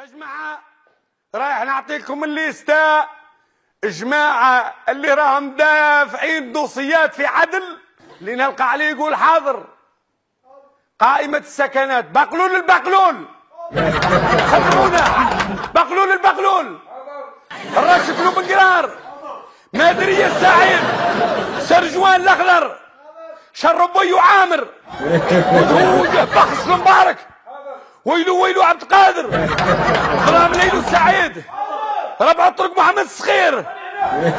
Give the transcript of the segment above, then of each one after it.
يا جماعة رايح نعطيكم الليستا. جماعة اللي راهم دافعين دوسيات في عدل اللي نلقى عليه يقول حاضر. قائمة السكنات بقلول البقلول خبرونا. بقلول البقلول الراشد بن بنقرار مادرية السعيد سرجوان الأخضر شربي وعامر بخس المبارك ويلو ويلو عبد القادر غرام ليلو السعيد ربع طرق محمد الصغير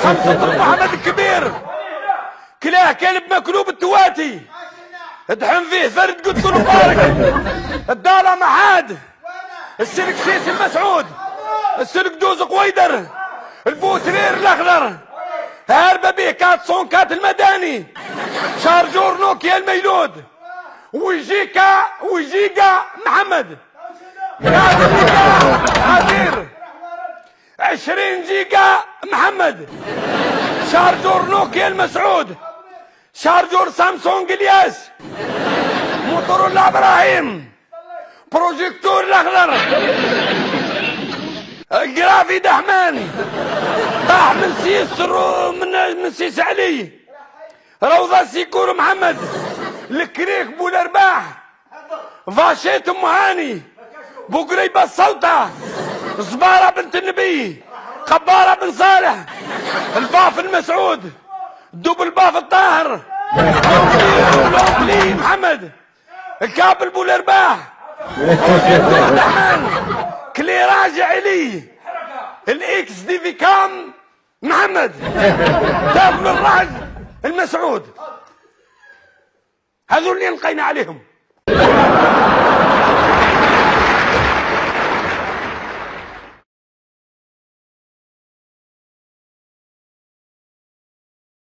خمسة طرق محمد الكبير كلاه كلب مكلوب التواتي ادحن فيه فرد قدس المبارك الدالة محاد السلك سيس المسعود السلك دوز قويدر البوسرير الاخضر هاربه به كات صونكات المداني شارجور نوكيا الميلود وجيكا محمد عبير 20 جيجا محمد شارجور نوكيا المسعود شارجور سامسونج الياس موتوريلا ابراهيم بروجيكتور الاخضر الجرافي دحمان طاح من سيس من سيس علي روضة سيكور محمد الكريك بولرباح فاشيت ام هاني بوقريبة السلطة زبارة بنت النبي خبارة بن صالح الباف المسعود دوب الباف الطاهر لوبلي محمد الكابل بولرباح كلي راجع علي الاكس دي في كام محمد دافن الراج المسعود هذول اللي لقينا عليهم.